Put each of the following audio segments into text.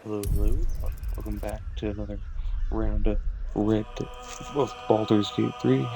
Hello, hello. Welcome back to another round of Baldur's Gate 3.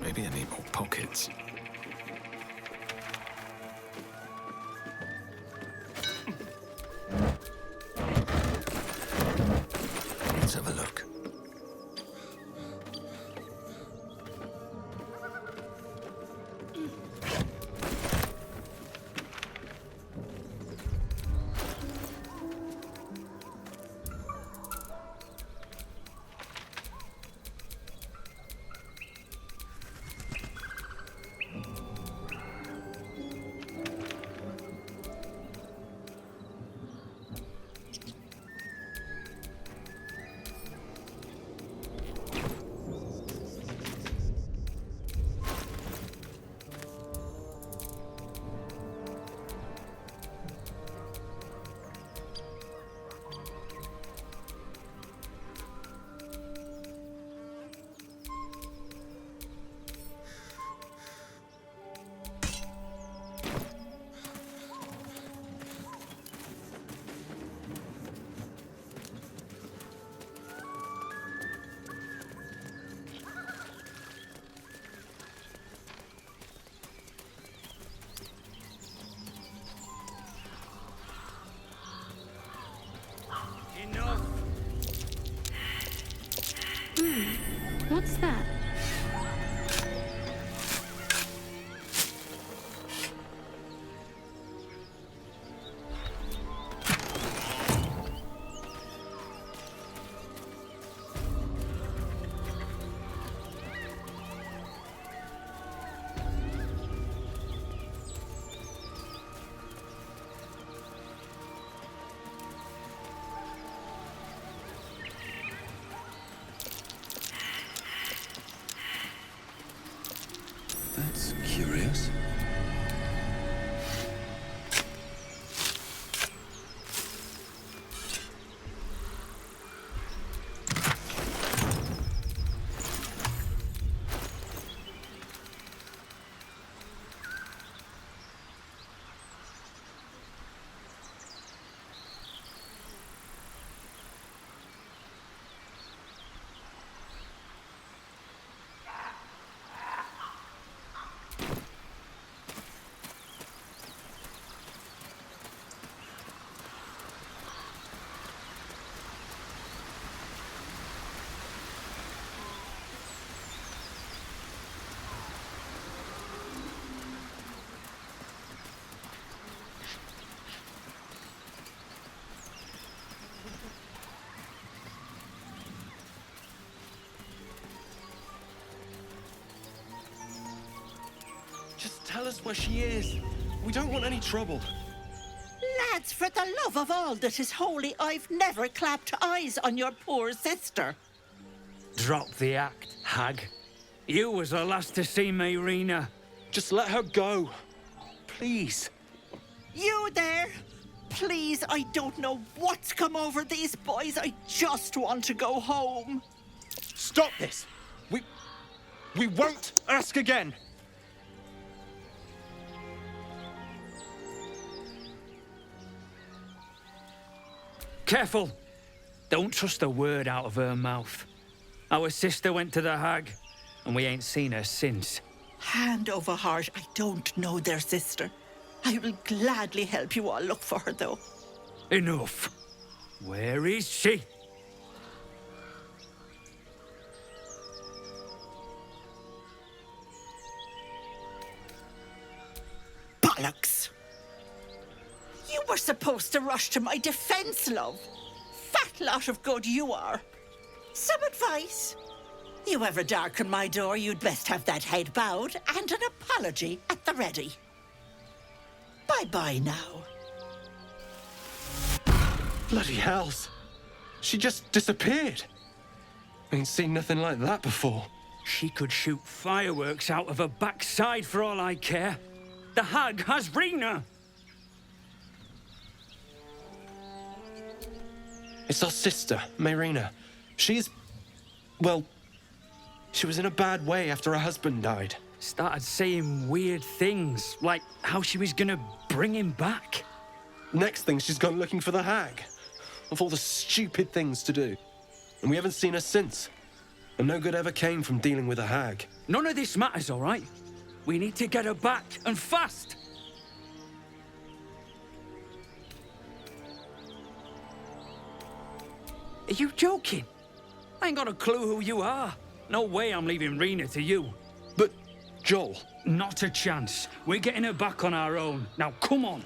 Maybe I need more pockets. Let's have a look. What's that? That's curious. Just tell us where she is. We don't want any trouble. Lads, for the love of all that is holy, I've never clapped eyes on your poor sister. Drop the act, hag. You was the last to see me, Rena. Just let her go. Please. You there? Please, I don't know what's come over these boys. I just want to go home. Stop this. We won't ask again. Careful! Don't trust a word out of her mouth. Our sister went to the hag, and we ain't seen her since. Hand over heart, I don't know their sister. I will gladly help you all look for her, though. Enough. Where is she? Bollocks! You were supposed to rush to my defense, love. Fat lot of good you are. Some advice? You ever darken my door, you'd best have that head bowed and an apology at the ready. Bye-bye now. Bloody hells. She just disappeared. Ain't seen nothing like that before. She could shoot fireworks out of her backside for all I care. The hag has Rena! It's our sister, Mayrina. Well, she was in a bad way after her husband died. Started saying weird things, like how she was gonna bring him back. Next thing, she's gone looking for the hag. Of all the stupid things to do. And we haven't seen her since. And no good ever came from dealing with a hag. None of this matters, all right? We need to get her back, and fast! Are you joking? I ain't got a clue who you are. No way I'm leaving Rena to you. But, Joel... Not a chance. We're getting her back on our own. Now, come on.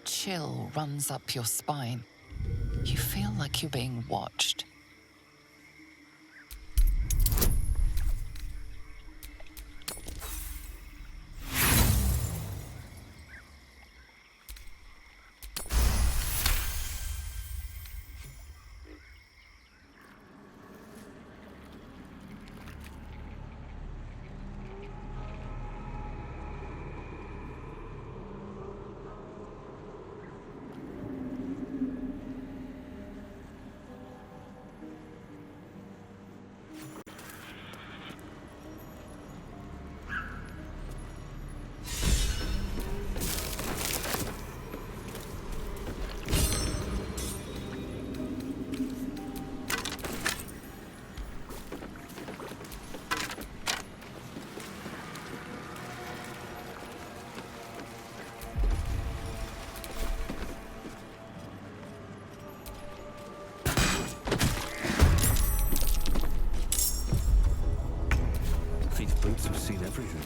Chill runs up your spine. You feel like you're being watched. These boots have seen everything.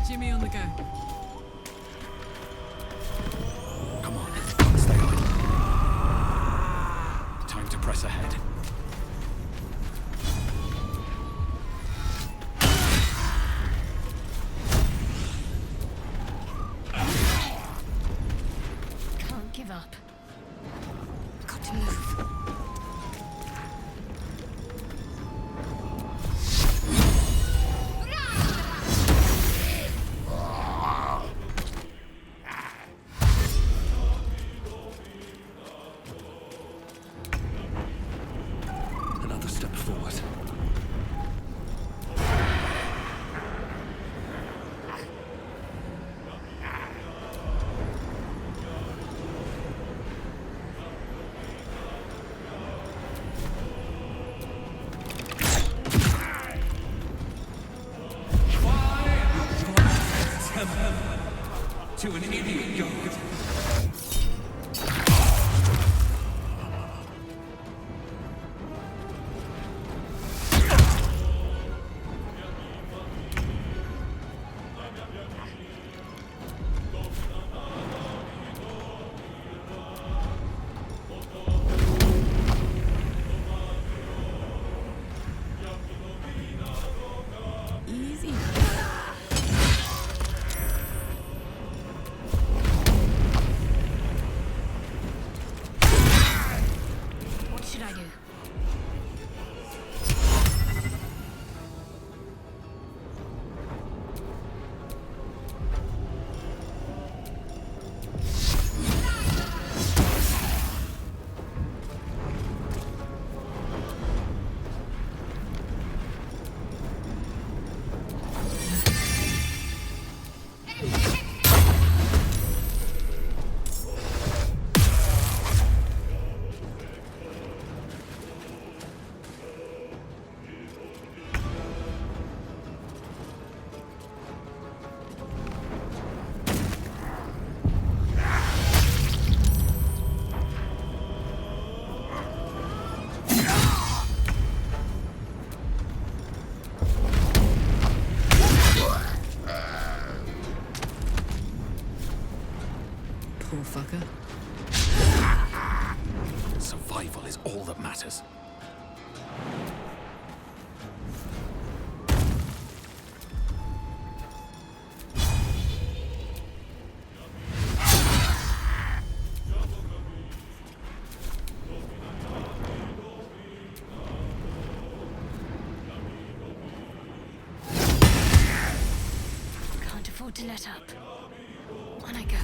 Jimmy on the go. Come on, stay on. Time to press ahead. Can't give up. Got to move. Another step forward. an idiot god. Easy. What should I do? Poor fucker. Survival is all that matters. Can't afford to let up. On I go.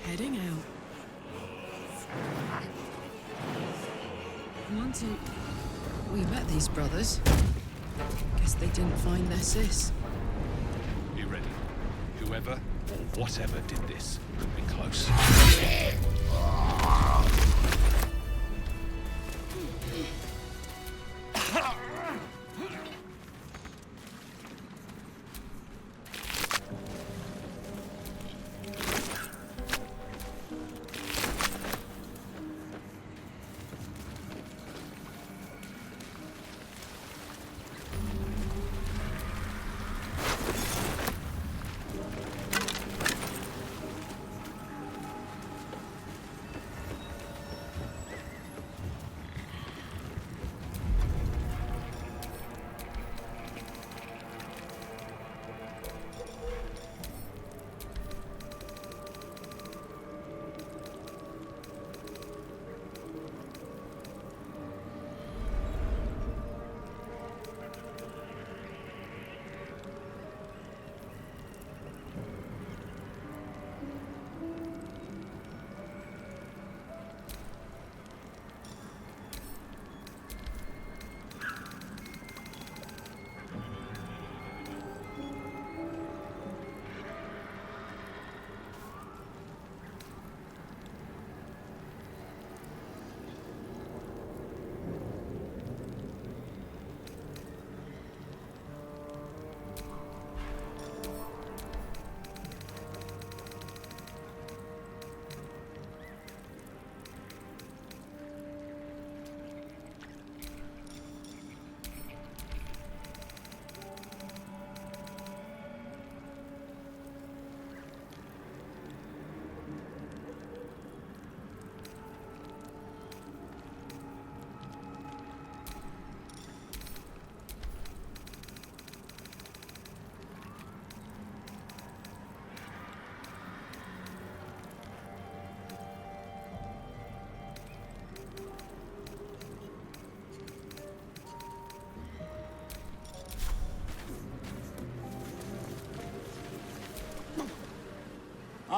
Heading out. Once we met these brothers. Guess they didn't find their sis. Be ready. Whoever or whatever did this could be close.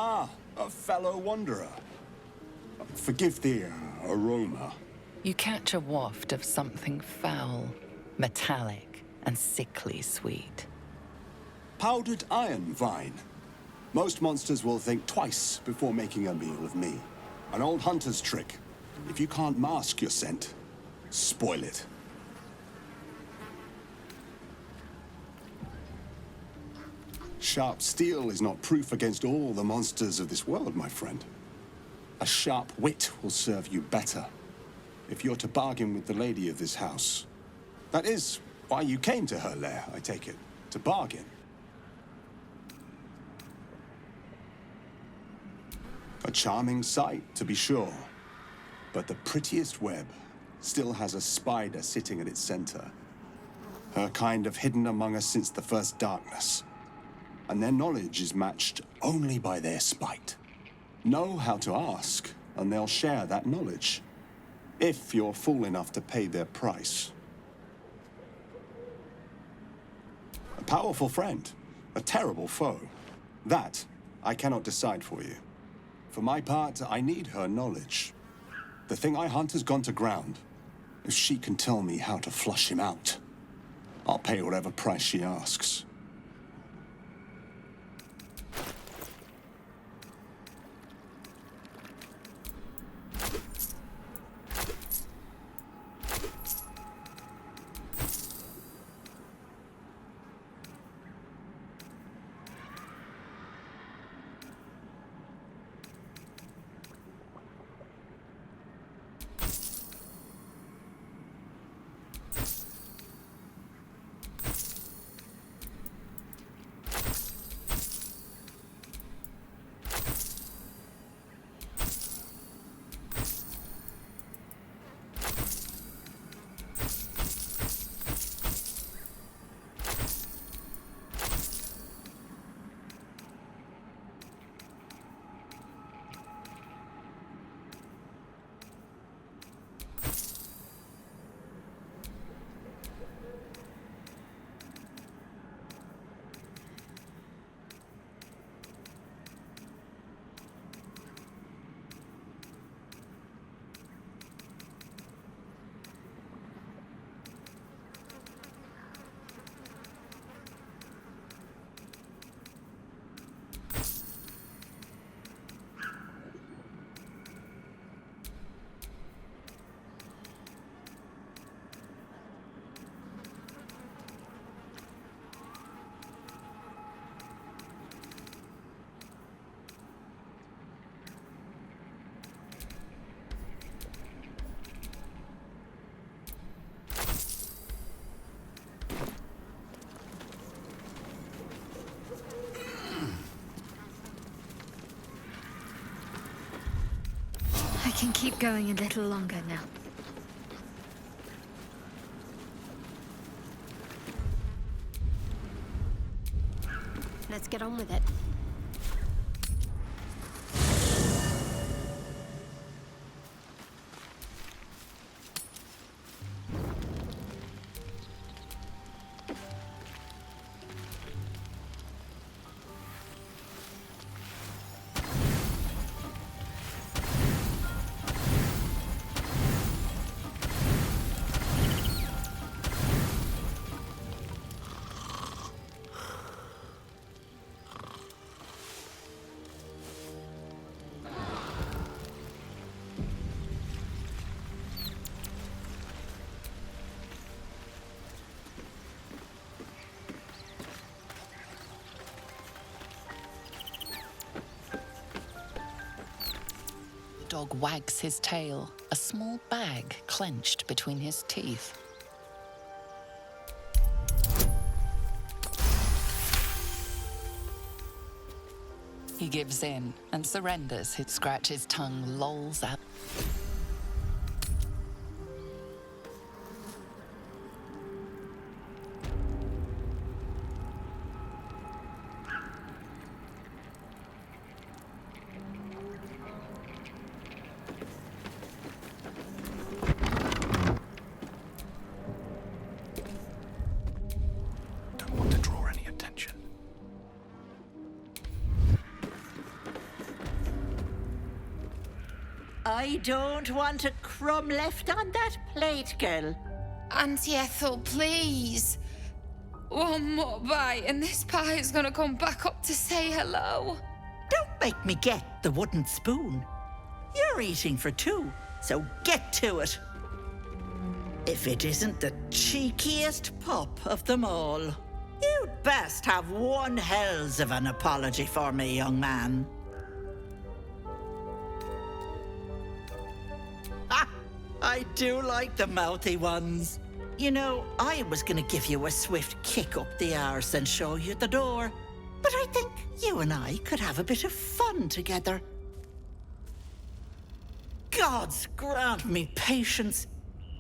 Ah, a fellow wanderer. Forgive the aroma. You catch a waft of something foul, metallic, and sickly sweet. Powdered iron vine. Most monsters will think twice before making a meal of me. An old hunter's trick. If you can't mask your scent, spoil it. Sharp steel is not proof against all the monsters of this world, my friend. A sharp wit will serve you better if you're to bargain with the lady of this house. That is why you came to her lair, I take it, to bargain. A charming sight, to be sure, but the prettiest web still has a spider sitting at its center. Her kind have hidden among us since the first darkness, and their knowledge is matched only by their spite. Know how to ask, and they'll share that knowledge, if you're fool enough to pay their price. A powerful friend, a terrible foe. That I cannot decide for you. For my part, I need her knowledge. The thing I hunt has gone to ground. If she can tell me how to flush him out, I'll pay whatever price she asks. I can keep going a little longer now. Let's get on with it. Dog wags his tail, a small bag clenched between his teeth. He gives in and surrenders. His scratches tongue lolls out. Don't want to draw any attention. I don't want a crumb left on that plate, girl. Auntie Ethel, please. One more bite and this pie is gonna come back up to say hello. Don't make me get the wooden spoon. You're eating for two, so get to it. If it isn't the cheekiest pup of them all. You'd best have one hells of an apology for me, young man. Ah, I do like the mouthy ones. You know, I was gonna give you a swift kick up the arse and show you the door. But I think you and I could have a bit of fun together. Gods grant me patience.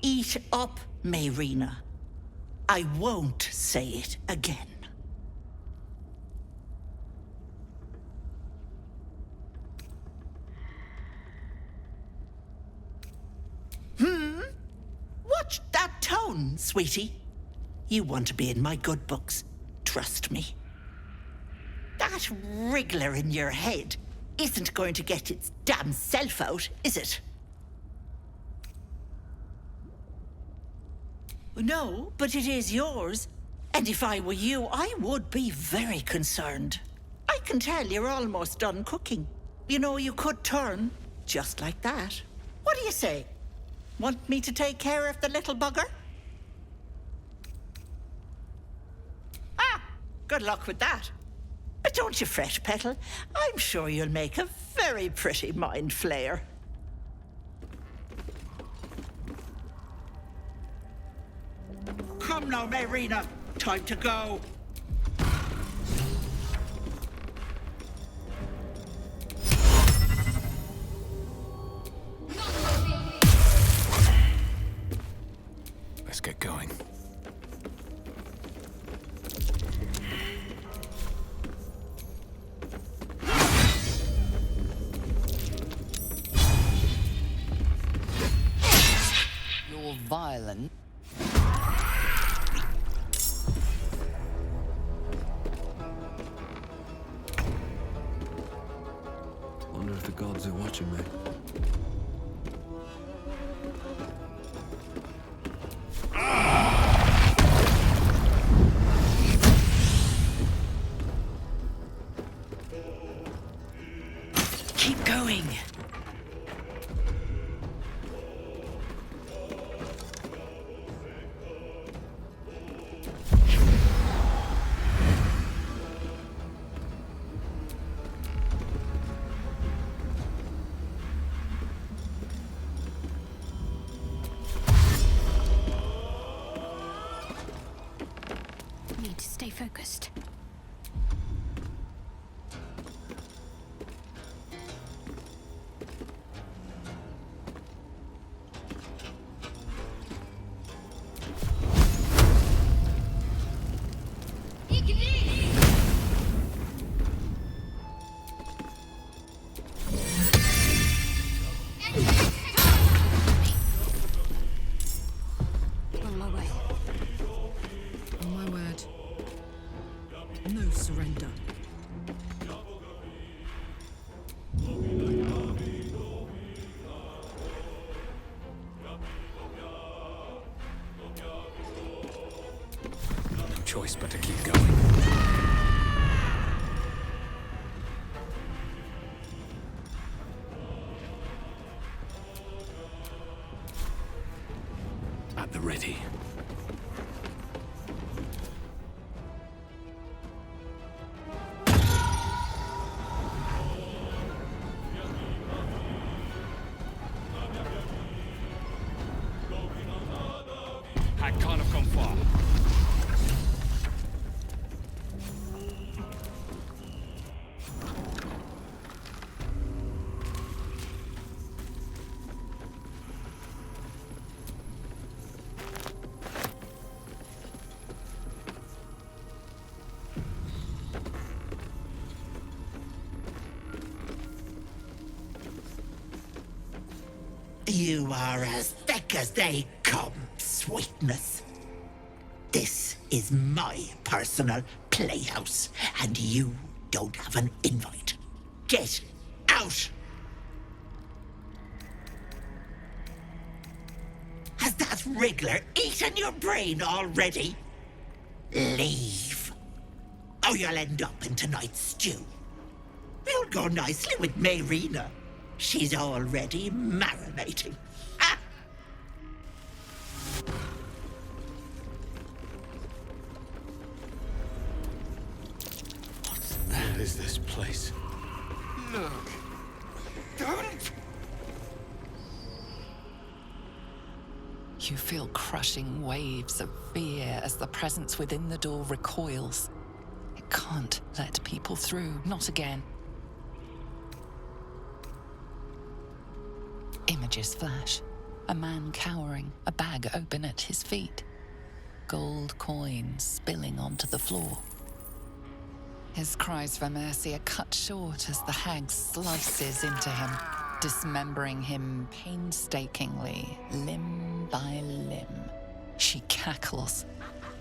Eat up, Mayrina. I won't say it again. Watch that tone, sweetie. You want to be in my good books. Trust me. That wriggler in your head isn't going to get its damn self out, is it? No, but it is yours. And if I were you, I would be very concerned. I can tell you're almost done cooking. You know, you could turn just like that. What do you say? Want me to take care of the little bugger? Ah, good luck with that. But don't you fret, Petal. I'm sure you'll make a very pretty mind flayer. Come now, Mayrina. Time to go. Let's get going. You're violent. Wonder if the gods are watching me. Keep going. Need to stay focused. On my way. On my word. No surrender. No choice but to keep going. At the ready. I can't have gone far. You are as thick as they come, sweetness. This is my personal playhouse, and you don't have an invite. Get out! wriggler eaten your brain already? Leave. Or you'll end up in tonight's stew. You'll go nicely with Mayrina. She's already marinating. Ah! What is this place? Look. Don't! You feel crushing waves of fear as the presence within the door recoils. It can't let people through, not again. Images flash. A man cowering, a bag open at his feet. Gold coins spilling onto the floor. His cries for mercy are cut short as the hag slices into him, dismembering him painstakingly, limb by limb. She cackles,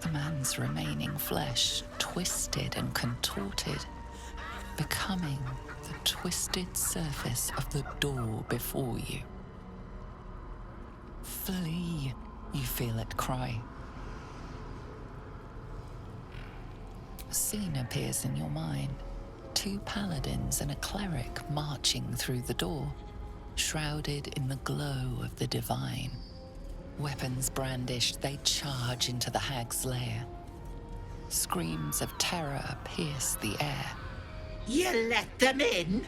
the man's remaining flesh twisted and contorted, becoming the twisted surface of the door before you. Flee, you feel it cry. A scene appears in your mind. 2 paladins and a cleric marching through the door, shrouded in the glow of the divine. Weapons brandished, they charge into the hag's lair. Screams of terror pierce the air. You let them in?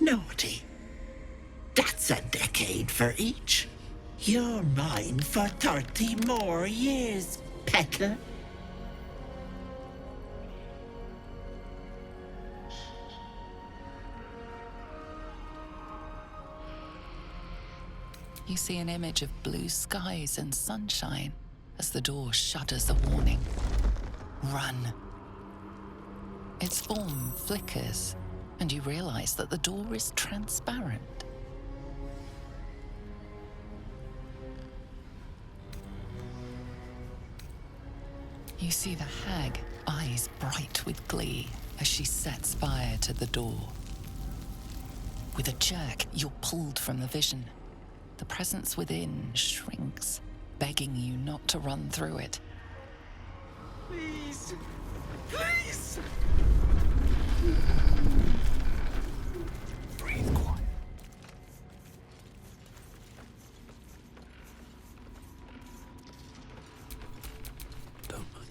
Naughty. That's a decade for each. You're mine for 30 more years, petal. You see an image of blue skies and sunshine as the door shudders a warning. Run. Its form flickers, and you realize that the door is transparent. You see the hag, eyes bright with glee, as she sets fire to the door. With a jerk, you're pulled from the vision. The presence within shrinks, begging you not to run through it. Please! Please! Breathe quiet. Don't mind.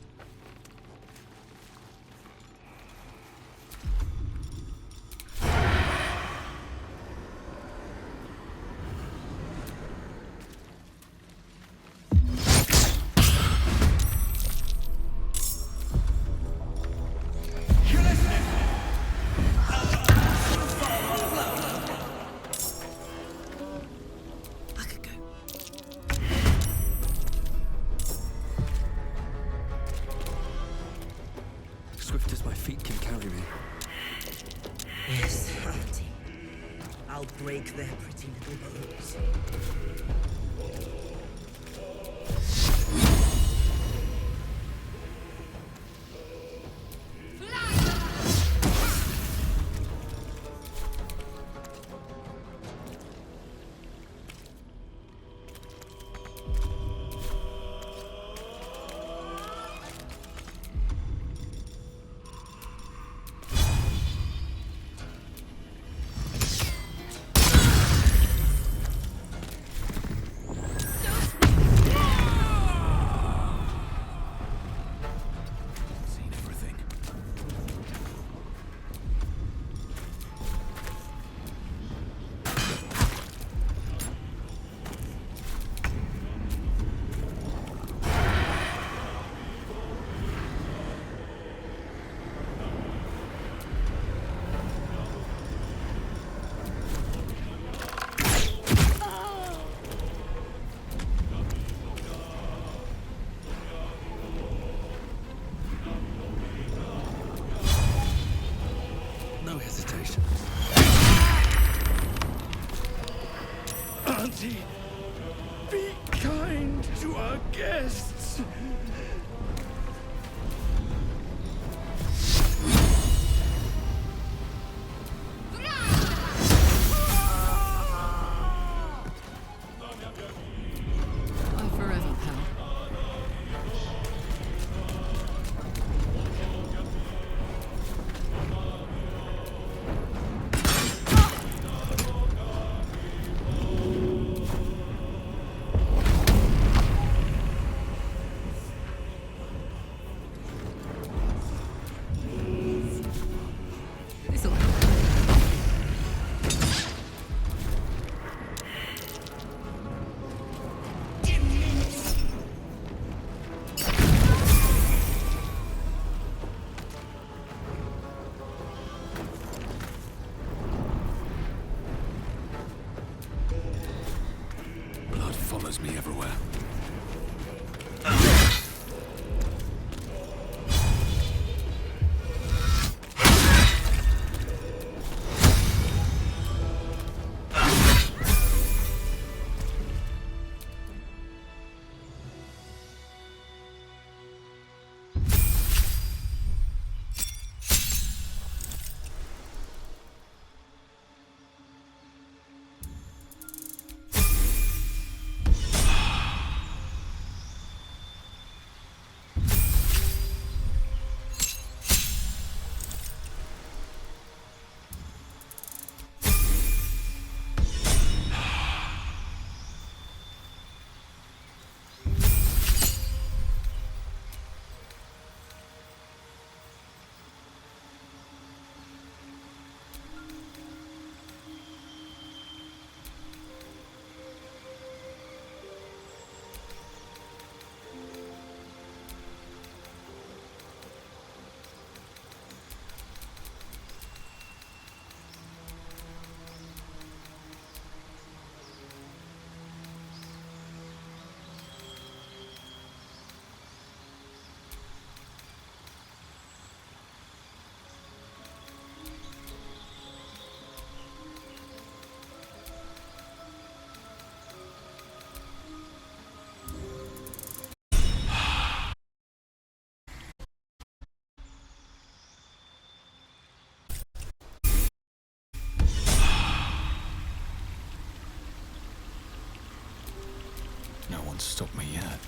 Swift as my feet can carry me. Yes, Auntie. I'll break their pretty little bones. Seen everything. No hesitation. Auntie, be kind to our guests. follows me everywhere. No one's stopped me yet.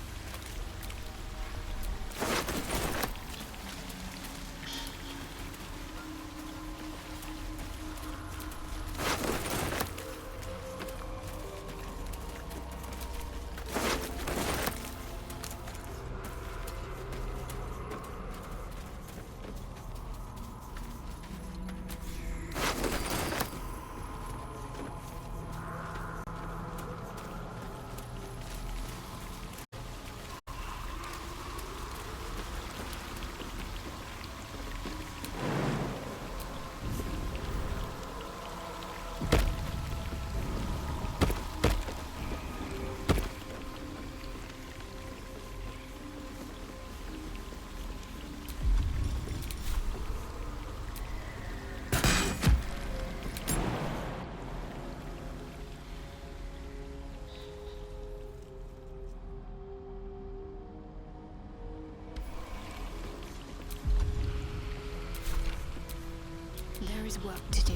There is work to do.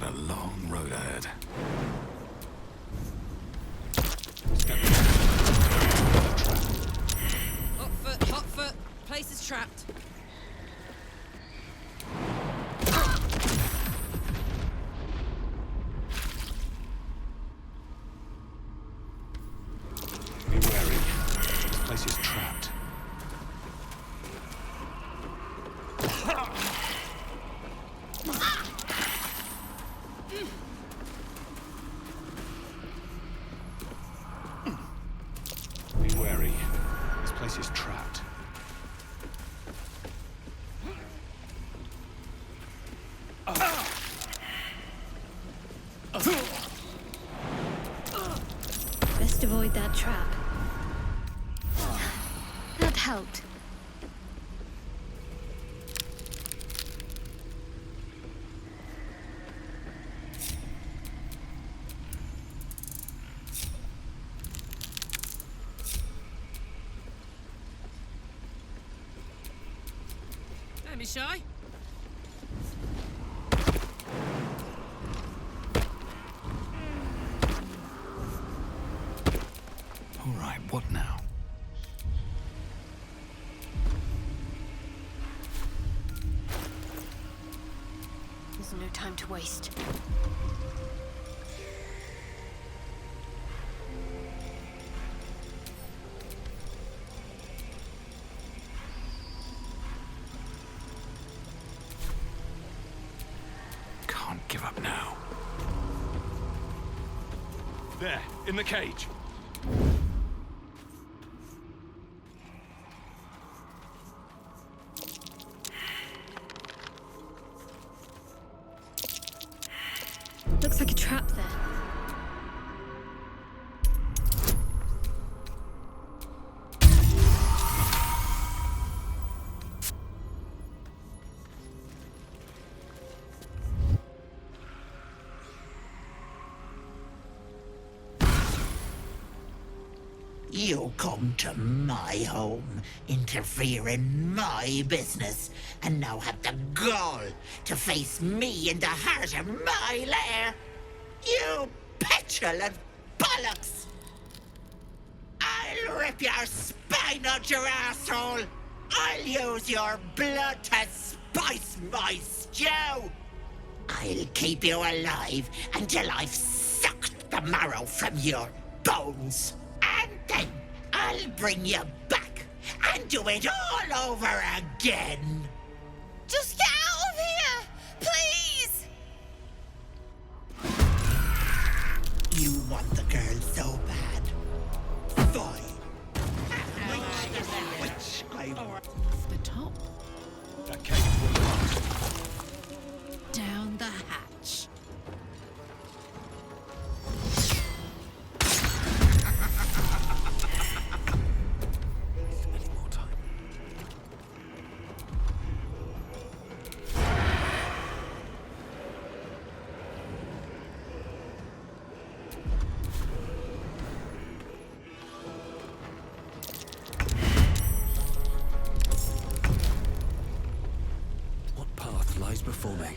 got a long road ahead. Hot foot. Place is trapped. Be wary. This place is trapped. Be wary. This place is trapped. Best avoid that trap. That helped. Don't be shy. All right, what now? There's no time to waste. Can't give up now. There, in the cage. Looks like a trap there. You come to my home, interfere in my business, and now have the gall to face me in the heart of my lair. You petulant bollocks! I'll rip your spine out your asshole! I'll use your blood to spice my stew! I'll keep you alive until I've sucked the marrow from your bones. And then I'll bring you back and do it all over again. Just get out of here! Please! You want the girl so bad. Fine. Which I The top. That cage will close. Down the hatch. Any more time? What path lies before me?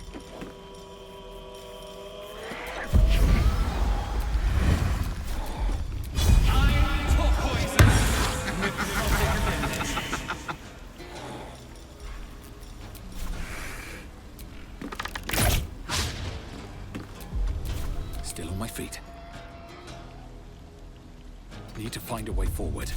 Still on my feet. Need to find a way forward.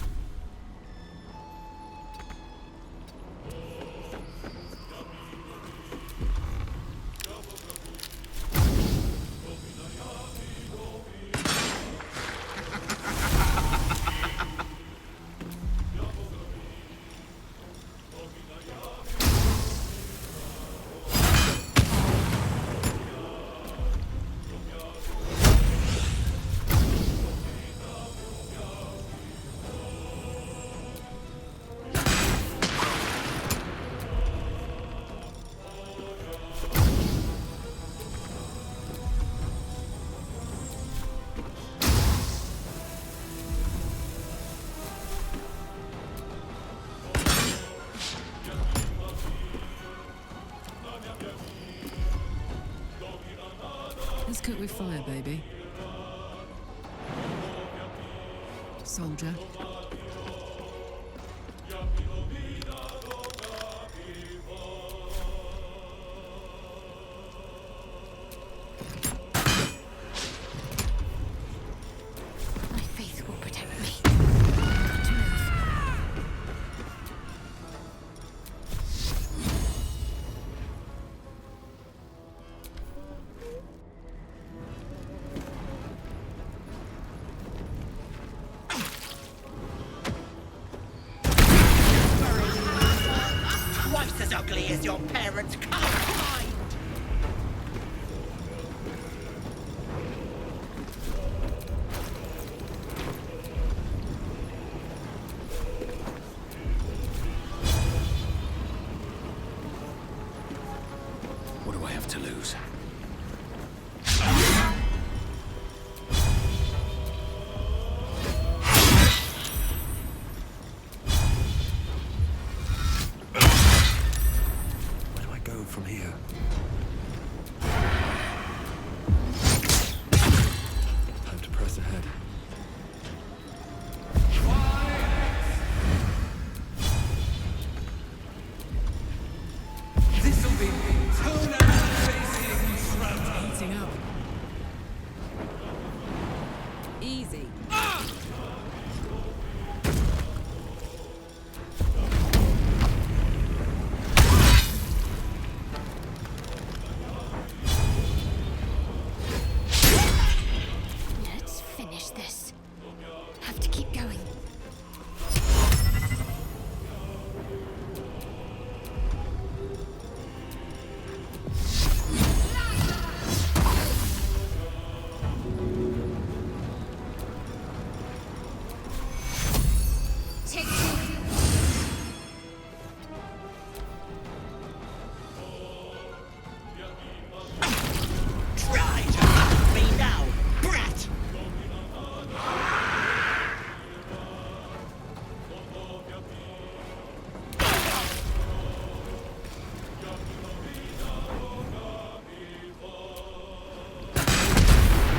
Let's cook with fire, baby. Soldier. My faith will protect me. Twice as ugly as your parents can't hide. What do I have to lose? Where do I go from here? Time to press ahead. Heating up. Easy. Let's finish this. Have to keep going. Try to hunt me now, brat!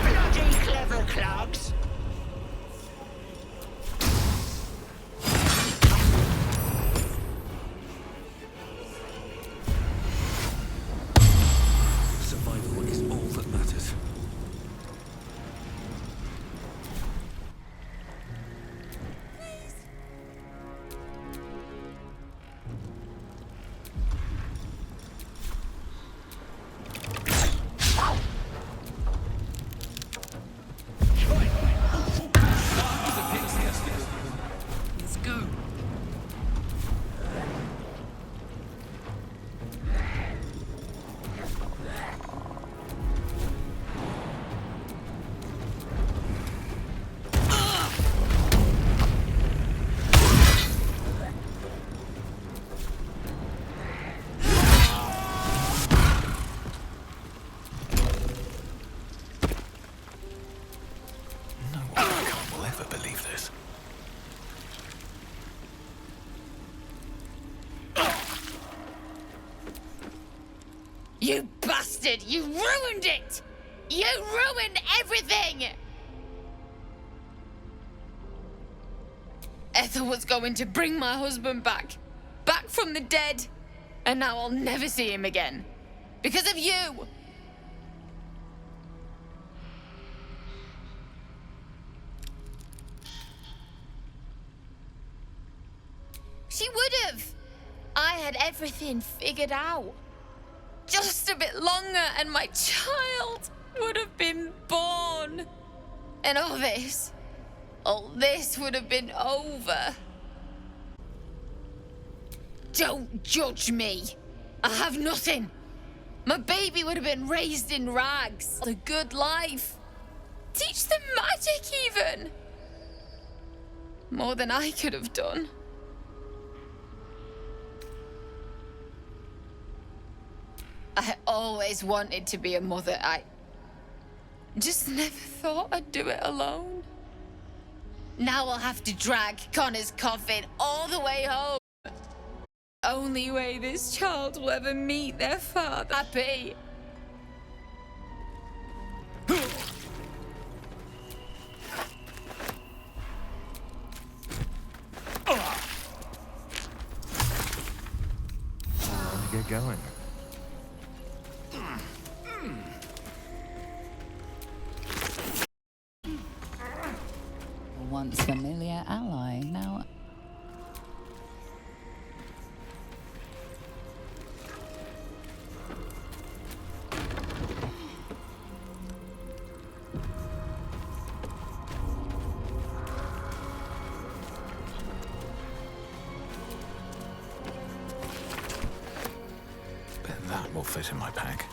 Bloody clever clogs! Survival is all that matters. Let's go. No one will ever believe this. You bastard! You ruined it! You ruined everything! Ethel was going to bring my husband back. Back from the dead. And now I'll never see him again. Because of you! She would have. I had everything figured out. Just a bit longer and my child would have been born. And all this would have been over. Don't judge me. I have nothing. My baby would have been raised in rags. The good life. Teach them magic even. More than I could have done. I always wanted to be a mother. I just never thought I'd do it alone. Now I'll have to drag Connor's coffin all the way home. Only way this child will ever meet their father. Happy. going? A once familiar ally, now Bet that will fit in my pack.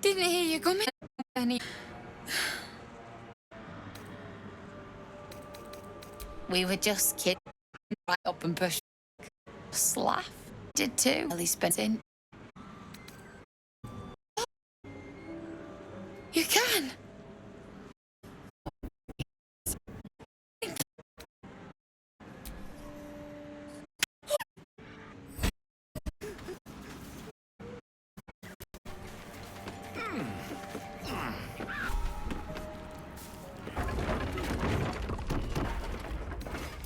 Didn't hear you coming. We were just kidding right up and pushed. Just laugh. Did too. At least spent in. You can.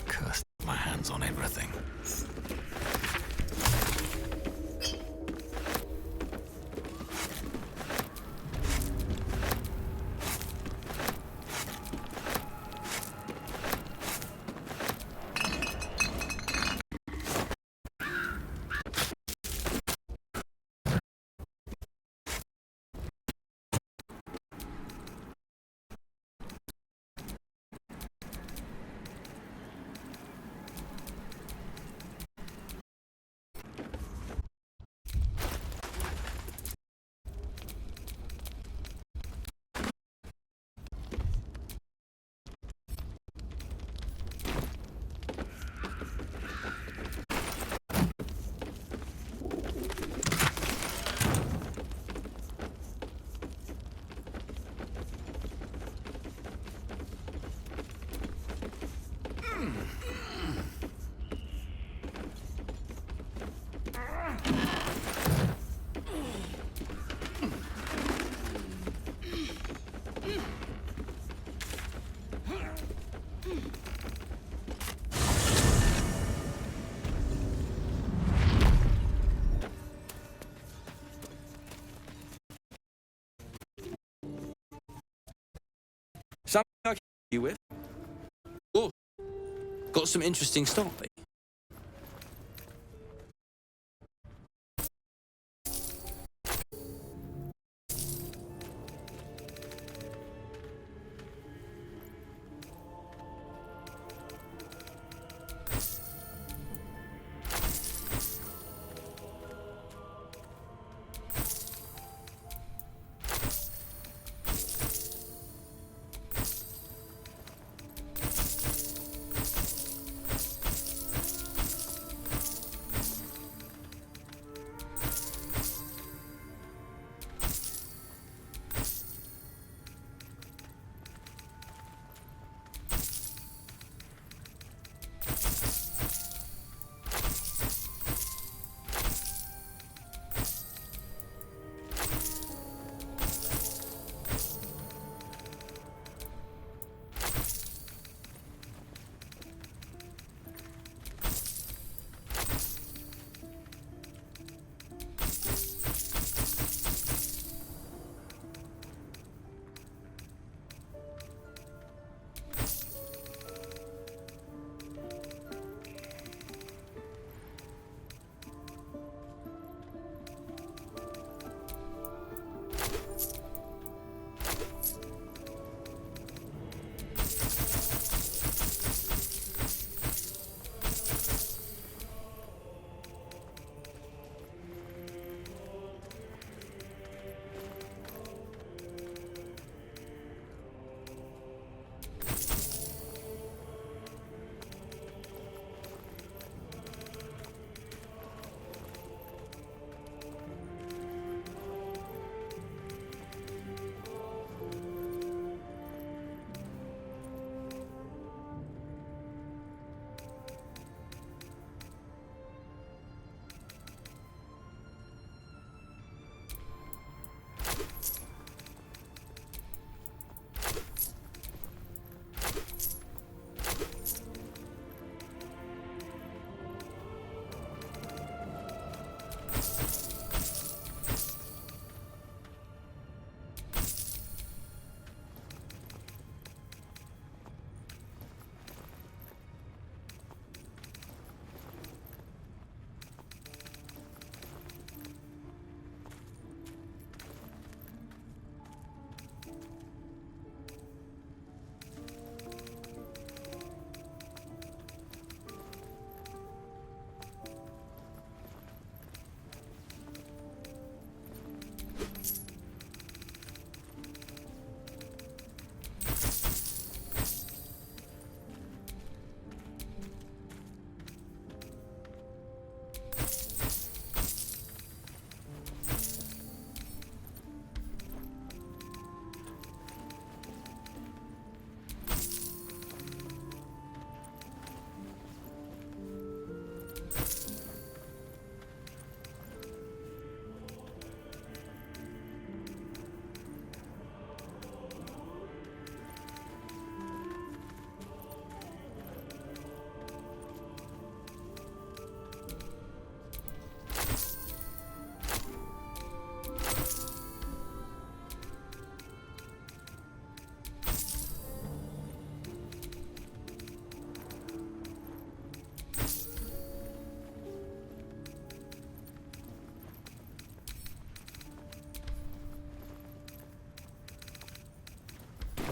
Curse my hands on everything. Something I can help you with? Oh, got some interesting stock.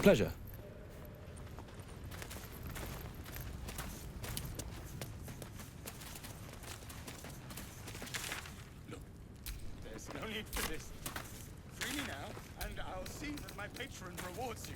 Pleasure. There's no need for this. Free me now, and I'll see that my patron rewards you.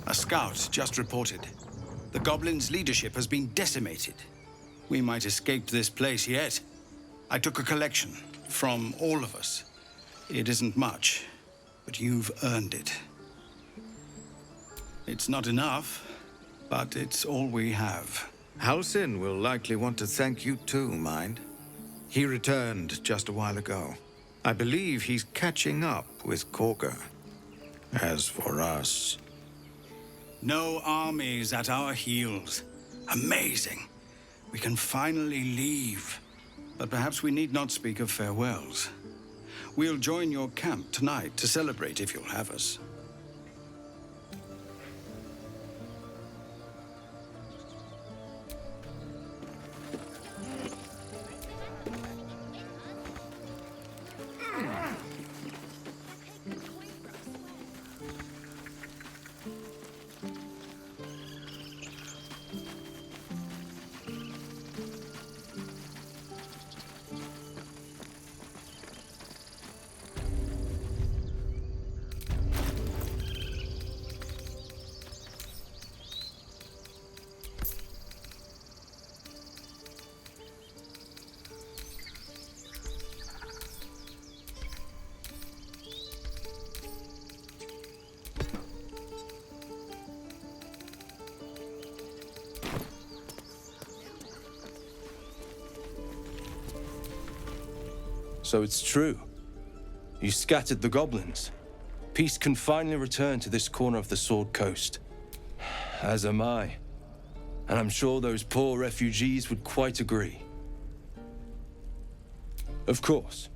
A scout just reported. The goblins' leadership has been decimated. We might escape this place yet. I took a collection from all of us. It isn't much, but you've earned it. It's not enough, but it's all we have. Halsin will likely want to thank you too, mind. He returned just a while ago. I believe he's catching up with Korga. As for us... No armies at our heels. Amazing. We can finally leave. But perhaps we need not speak of farewells. We'll join your camp tonight to celebrate if you'll have us. So it's true. You scattered the goblins. Peace can finally return to this corner of the Sword Coast. As am I. And I'm sure those poor refugees would quite agree. Of course.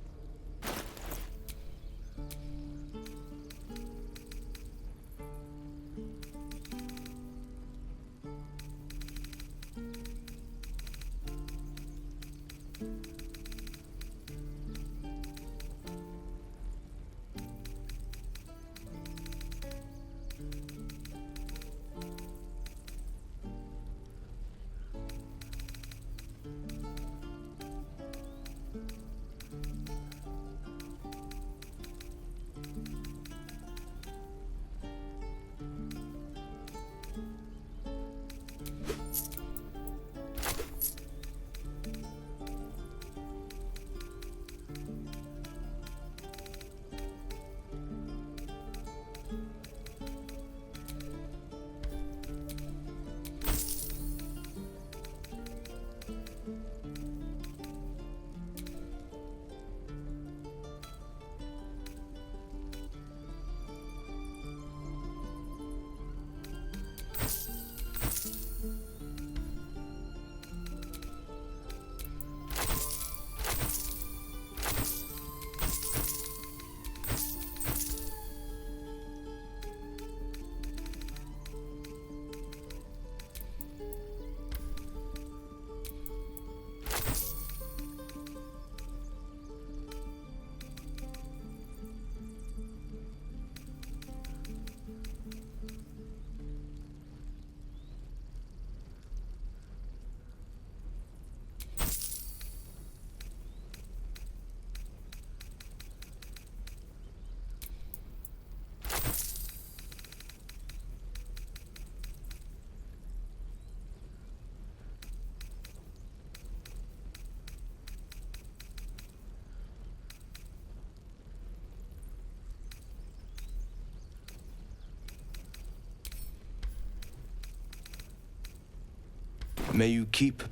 May you keep...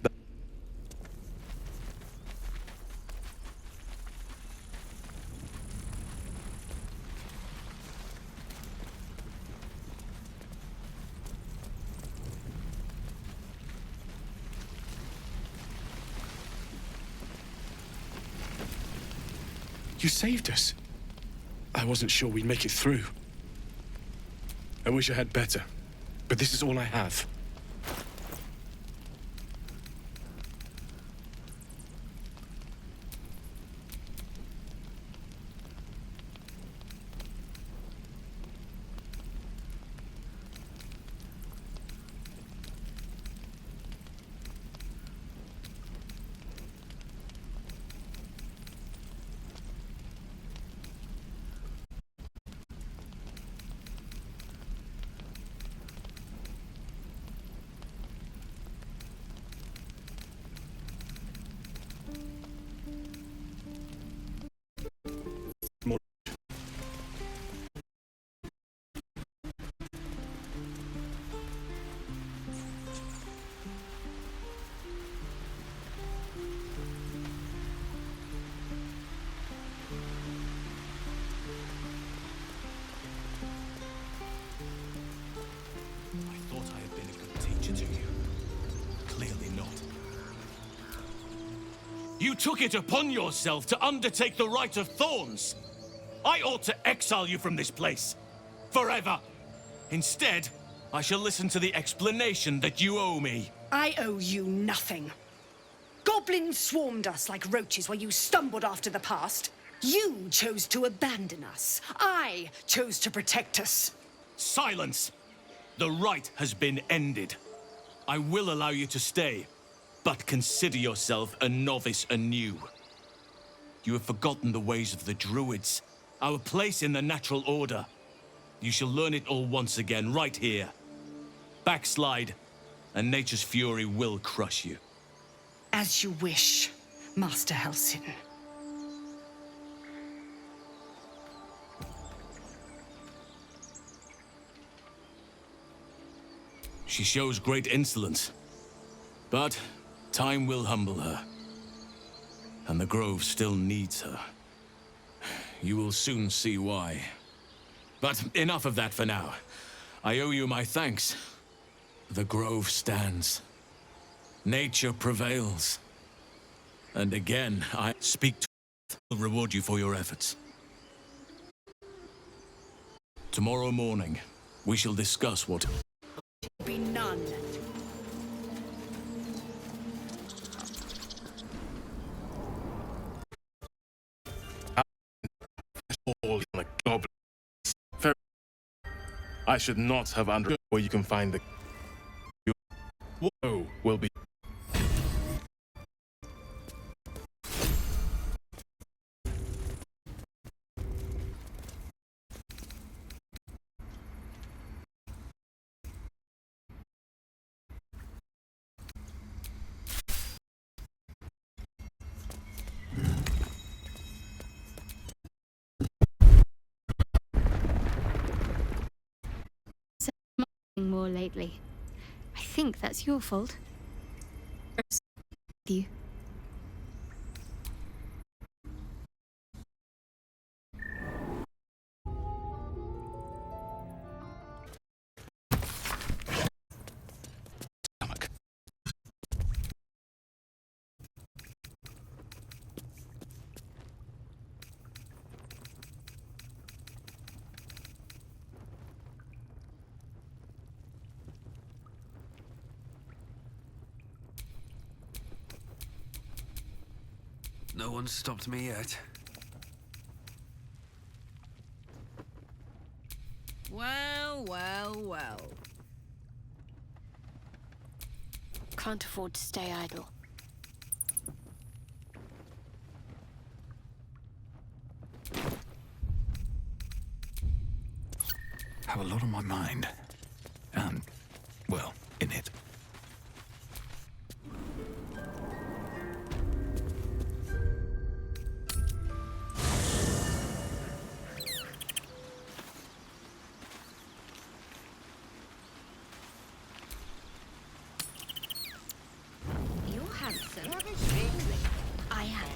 You saved us. I wasn't sure we'd make it through. I wish I had better, but this is all I have. You took it upon yourself to undertake the Rite of Thorns. I ought to exile you from this place. Forever. Instead, I shall listen to the explanation that you owe me. I owe you nothing. Goblins swarmed us like roaches while you stumbled after the past. You chose to abandon us. I chose to protect us. Silence! The rite has been ended. I will allow you to stay, but consider yourself a novice anew. You have forgotten the ways of the Druids, our place in the natural order. You shall learn it all once again, right here. Backslide, and nature's fury will crush you. As you wish, Master Halsin. She shows great insolence, but time will humble her. And the Grove still needs her. You will soon see why. But enough of that for now. I owe you my thanks. The Grove stands. Nature prevails. And again, I speak to will reward you for your efforts. Tomorrow morning, we shall discuss what... Be none. All on a goblin. I should not have understood where you can find the... Woe will be... More lately. I think that's your fault. You. No one's stopped me yet. Well, well, well. Can't afford to stay idle. Have a lot on my mind. And, well, in it. I am.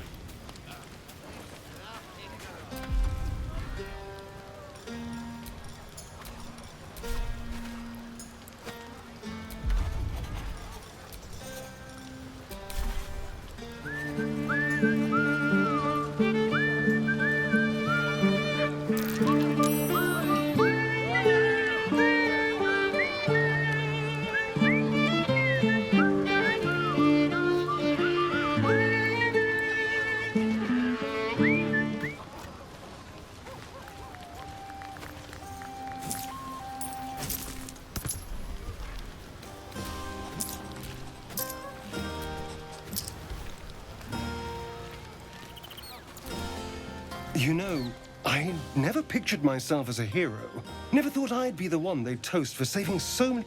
You know, I never pictured myself as a hero. Never thought I'd be the one they'd toast for saving so many...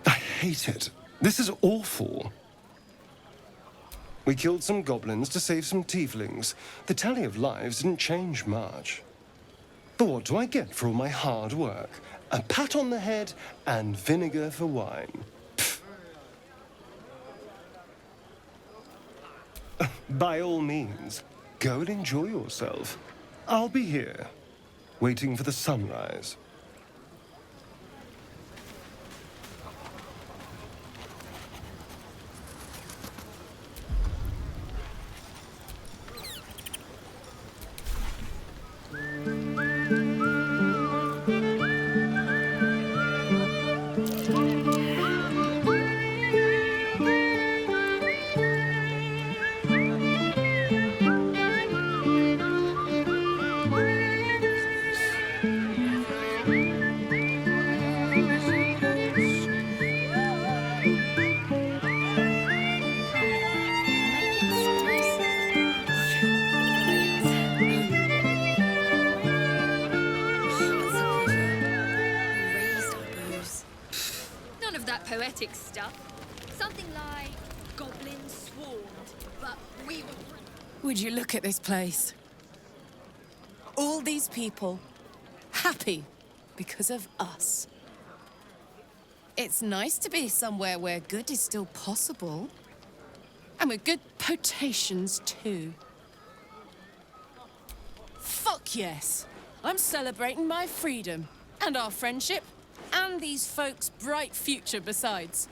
I hate it. This is awful. We killed some goblins to save some tieflings. The tally of lives didn't change much. But what do I get for all my hard work? A pat on the head and vinegar for wine. Pfft. By all means, go and enjoy yourself. I'll be here, waiting for the sunrise. None of that poetic stuff. Something like goblins swarmed, but we were... Would you look at this place? All these people happy because of us. It's nice to be somewhere where good is still possible. And with good potations, too. Fuck yes! I'm celebrating my freedom, and our friendship, and these folks' bright future besides.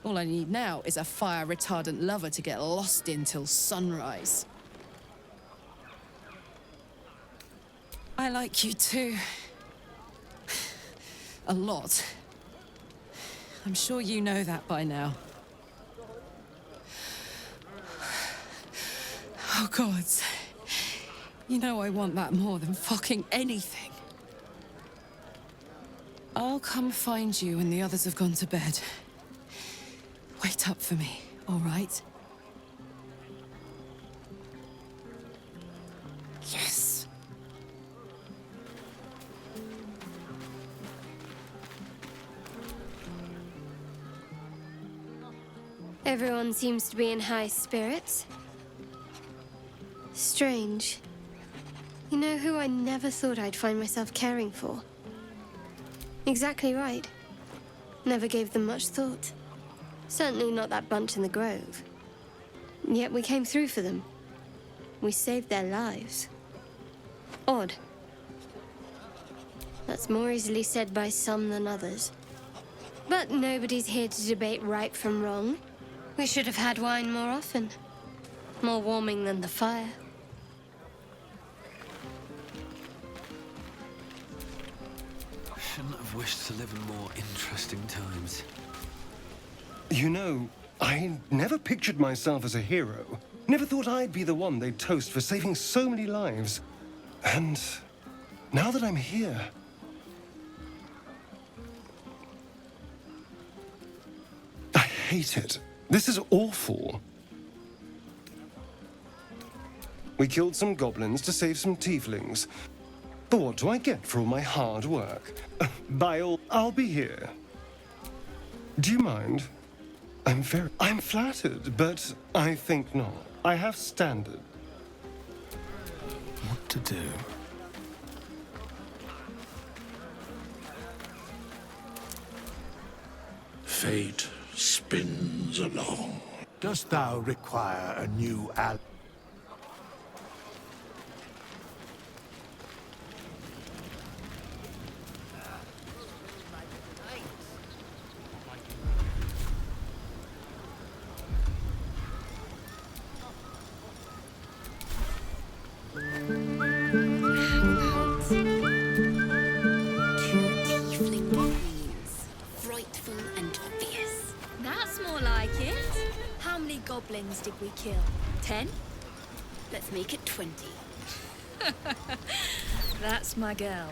All I need now is a fire-retardant lover to get lost in till sunrise. I like you too. A lot. I'm sure you know that by now. Oh, gods. You know I want that more than fucking anything. I'll come find you when the others have gone to bed. Wait up for me, all right? Yes. Everyone seems to be in high spirits. Strange. You know who I never thought I'd find myself caring for? Exactly right. Never gave them much thought. Certainly not that bunch in the grove. Yet we came through for them. We saved their lives. Odd. That's more easily said by some than others. But nobody's here to debate right from wrong. We should have had wine more often. More warming than the fire. Shouldn't have wished to live in more interesting times. You know, I never pictured myself as a hero. Never thought I'd be the one they'd toast for saving so many lives. And now that I'm here... I hate it. This is awful. We killed some goblins to save some tieflings. But what do I get for all my hard work? By all... I'll be here. Do you mind? I'm flattered, but I think not. I have standard. What to do? Fate spins along. Dost thou require a new ally? Goblins did we kill? 10? Let's make it 20. That's my girl.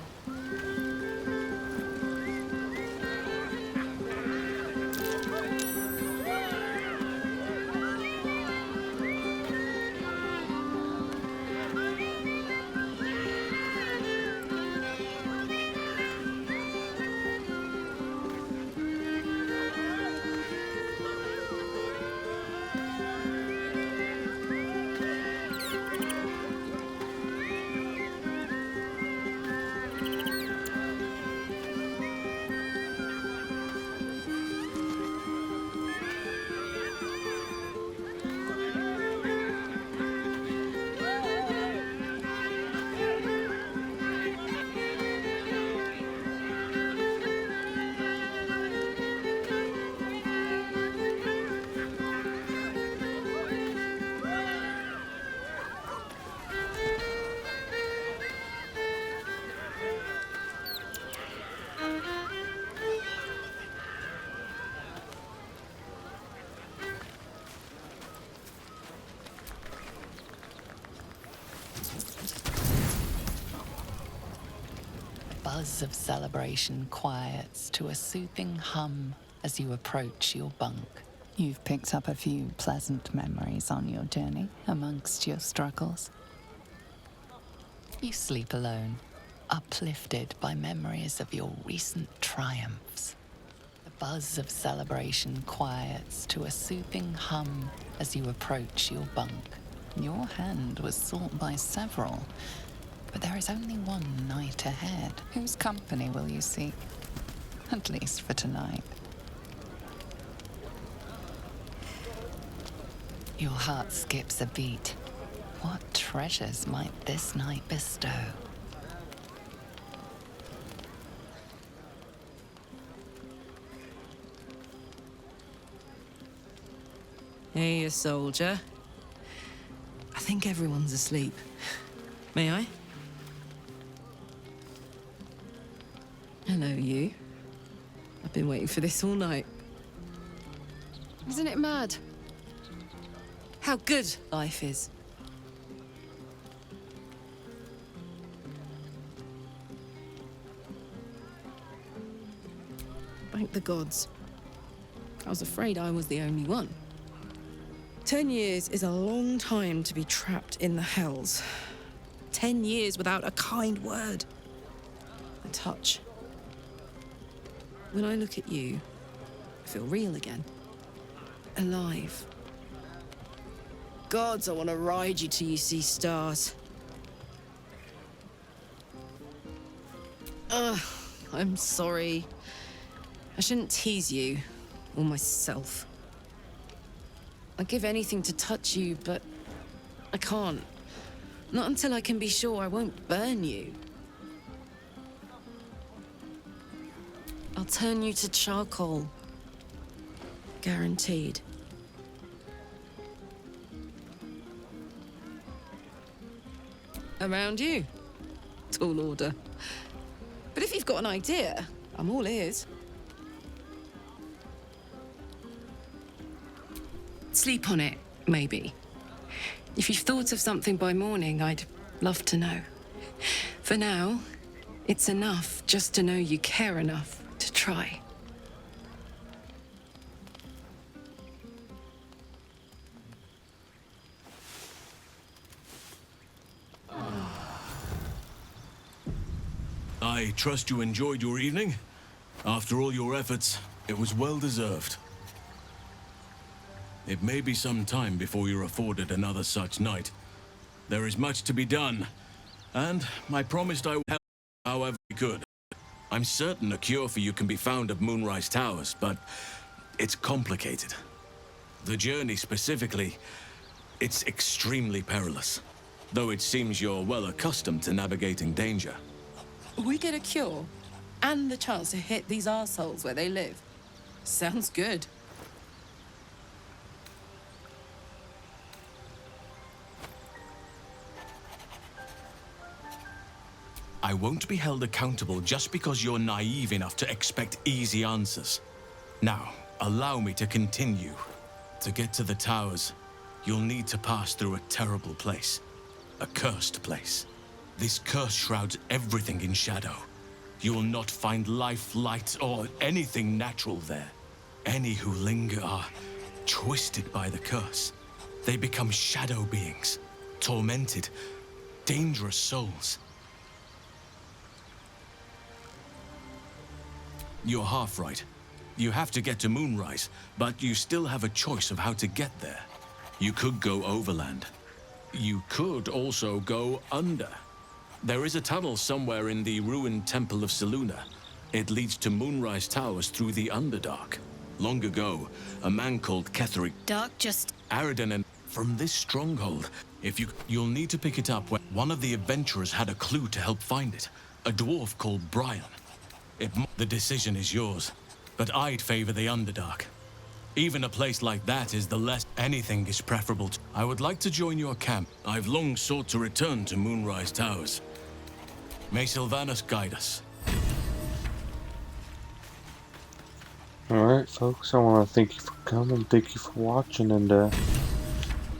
buzz of celebration quiets to a soothing hum as you approach your bunk. You've picked up a few pleasant memories on your journey amongst your struggles. You sleep alone, uplifted by memories of your recent triumphs. The buzz of celebration quiets to a soothing hum as you approach your bunk. Your hand was sought by several, but there is only one night ahead. Whose company will you seek? At least for tonight. Your heart skips a beat. What treasures might this night bestow? Hey, soldier. I think everyone's asleep. May I? Hello, you. I've been waiting for this all night. Isn't it mad? How good life is. Thank the gods. I was afraid I was the only one. 10 years is a long time to be trapped in the hells. 10 years without a kind word. A touch. When I look at you, I feel real again. Alive. Gods, I want to ride you till you see stars. I'm sorry. I shouldn't tease you, or myself. I'd give anything to touch you, but I can't. Not until I can be sure I won't burn you. I'll turn you to charcoal. Guaranteed. Around you. Tall order. But if you've got an idea, I'm all ears. Sleep on it, maybe. If you've thought of something by morning, I'd love to know. For now, it's enough just to know you care enough to try. I trust you enjoyed your evening. After all your efforts, it was well deserved. It may be some time before you're afforded another such night. There is much to be done, and I promised I would help however I could. I'm certain a cure for you can be found at Moonrise Towers, but it's complicated. The journey specifically, it's extremely perilous, though it seems you're well accustomed to navigating danger. We get a cure, and the chance to hit these arseholes where they live. Sounds good. I won't be held accountable just because you're naive enough to expect easy answers. Now, allow me to continue. To get to the towers, you'll need to pass through a terrible place. A cursed place. This curse shrouds everything in shadow. You will not find life, light, or anything natural there. Any who linger are twisted by the curse. They become shadow beings, tormented, dangerous souls. You're half right. You have to get to Moonrise, but you still have a choice of how to get there. You could go overland. You could also go under. There is a tunnel somewhere in the ruined Temple of Selûne. It leads to Moonrise Towers through the Underdark. Long ago, a man called Ketheric Aridin, and from this stronghold, you'll need to pick it up when one of the adventurers had a clue to help find it. A dwarf called Brian. The decision is yours, but I'd favor the Underdark. Even a place like that is the less anything is preferable to. I would like to join your camp. I've long sought to return to Moonrise Towers. May Sylvanas guide us. Alright, folks, I want to thank you for coming, thank you for watching, and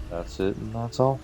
that's it, and that's all.